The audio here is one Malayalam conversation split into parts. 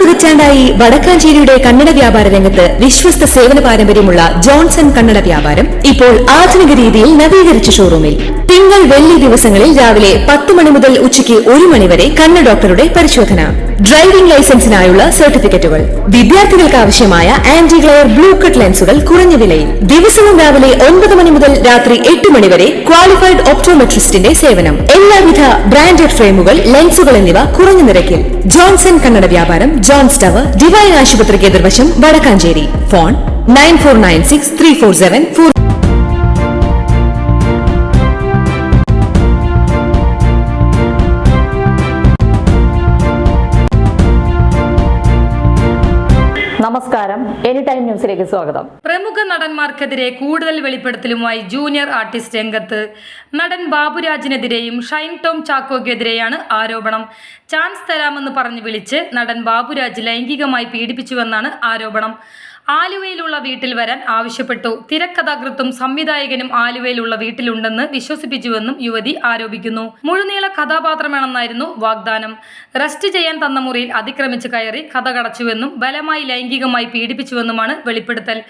പതിറ്റാണ്ടായി വടക്കാഞ്ചേരിയുടെ കന്നഡ വ്യാപാര രംഗത്ത് വിശ്വസ്ത സേവന പാരമ്പര്യമുള്ള ജോൺസൺ കന്നഡ വ്യാപാരം ഇപ്പോൾ ആധുനിക രീതിയിൽ നവീകരിച്ച ഷോറൂമിൽ തിങ്കൾ വെള്ളി ദിവസങ്ങളിൽ രാവിലെ 10 മണി മുതൽ ഉച്ചയ്ക്ക് 1 മണി വരെ കണ്ണ് ഡോക്ടറുടെ പരിശോധന, ഡ്രൈവിംഗ് ലൈസൻസിനായുള്ള സർട്ടിഫിക്കറ്റുകൾ, വിദ്യാർത്ഥികൾക്ക് ആവശ്യമായ ആന്റി ഗ്ലെയർ ബ്ലൂ കട്ട് ലെൻസുകൾ കുറഞ്ഞ വിലയിൽ, ദിവസവും രാവിലെ 9 മണി മുതൽ രാത്രി 8 മണി വരെ ക്വാളിഫൈഡ് ഒപ്റ്റോമെട്രിസ്റ്റിന്റെ സേവനം, എല്ലാവിധ ബ്രാൻഡഡ് ഫ്രെയിമുകൾ, ലെൻസുകൾ എന്നിവ കുറഞ്ഞ നിരക്കിൽ. ജോൺസൺ കന്നഡ വ്യാപാരം, ജോൺസ് ടവർ, ഡിവൈൻ ആശുപത്രിക്ക് എതിർവശം, വടക്കാഞ്ചേരി. ഫോൺ 94963474. നമസ്കാരം, എനി ടൈം ന്യൂസിലേക്ക് സ്വാഗതം. പ്രമുഖ നടന്മാർക്കെതിരെ കൂടുതൽ വെളിപ്പെടുത്തലുമായി ജൂനിയർ ആർട്ടിസ്റ്റ് രംഗത്ത്. നടൻ ബാബുരാജിനെതിരെയും ഷൈൻ ടോം ചാക്കോയ്ക്കെതിരെയാണ് ആരോപണം. ചാൻസ് തരാമെന്ന് പറഞ്ഞ് വിളിച്ച് നടൻ ബാബുരാജ് ലൈംഗികമായി പീഡിപ്പിച്ചുവെന്നാണ് ആരോപണം. ആലുവയിലുള്ള വീട്ടിൽ വരാൻ ആവശ്യപ്പെട്ടു. തിരക്കഥാകൃത്തും സംവിധായകനും ആലുവയിലുള്ള വീട്ടിലുണ്ടെന്ന് വിശ്വസിപ്പിച്ചുവെന്നും യുവതി ആരോപിക്കുന്നു. മുഴുനീള കഥാപാത്രമാണെന്നായിരുന്നു വാഗ്ദാനം. റെസ്റ്റ് ചെയ്യാൻ തന്ന മുറിയിൽ അതിക്രമിച്ച് കയറി കഥ കടച്ചുവെന്നും ബലമായി ലൈംഗികമായി പീഡിപ്പിച്ചുവെന്നുമാണ് വെളിപ്പെടുത്തൽ.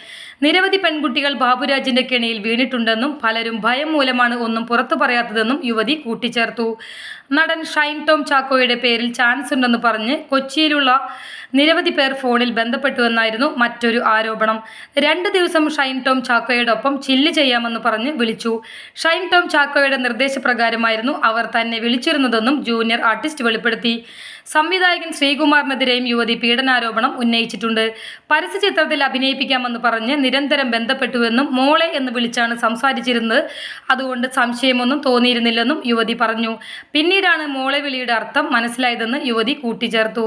നിരവധി പെൺകുട്ടികൾ ബാബുരാജിന്റെ കെണിയിൽ വീണിട്ടുണ്ടെന്നും പലരും ഭയം മൂലമാണ് ഒന്നും പുറത്തു പറയാത്തതെന്നും യുവതി കൂട്ടിച്ചേർത്തു. നടൻ ഷൈൻ ടോം ചാക്കോയുടെ പേരിൽ ചാൻസ് ഉണ്ടെന്ന് പറഞ്ഞ് കൊച്ചിയിലുള്ള നിരവധി പേർ ഫോണിൽ ബന്ധപ്പെട്ടുവെന്നായിരുന്നു മറ്റൊരു ആരോപണം. 2 ദിവസം ഷൈൻ ടോം ചാക്കോയോടൊപ്പം ചില്ല് ചെയ്യാമെന്ന് പറഞ്ഞ് വിളിച്ചു. ഷൈൻ ടോം ചാക്കോയുടെ നിർദ്ദേശപ്രകാരമായിരുന്നു അവർ തന്നെ വിളിച്ചിരുന്നതെന്നും ജൂനിയർ ആർട്ടിസ്റ്റ് വെളിപ്പെടുത്തി. സംവിധായകൻ ശ്രീകുമാറിനെതിരെയും യുവതി പീഡനാരോപണം ഉന്നയിച്ചിട്ടുണ്ട്. പരസ്യചിത്രത്തിൽ അഭിനയിപ്പിക്കാമെന്ന് പറഞ്ഞ് നിരന്തരം ബന്ധപ്പെട്ടുവെന്നും മോളെ എന്ന് വിളിച്ചാണ് സംസാരിച്ചിരുന്നത്, അതുകൊണ്ട് സംശയമൊന്നും തോന്നിയിരുന്നില്ലെന്നും യുവതി പറഞ്ഞു. പിന്നീടാണ് മോളെ വിളിയുടെ അർത്ഥം മനസ്സിലായതെന്ന് യുവതി കൂട്ടിച്ചേർത്തു.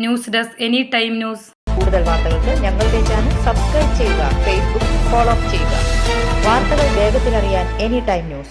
News desk, any time news. കൂടുതൽ വാർത്തകൾക്ക് ഞങ്ങളുടെ ചാനൽ സബ്സ്ക്രൈബ് ചെയ്യുക, ഫേസ്ബുക്ക് ഫോളോ ചെയ്യുക. വാർത്തകൾ വേഗത്തിലറിയാൻ എനി ടൈം ന്യൂസ്.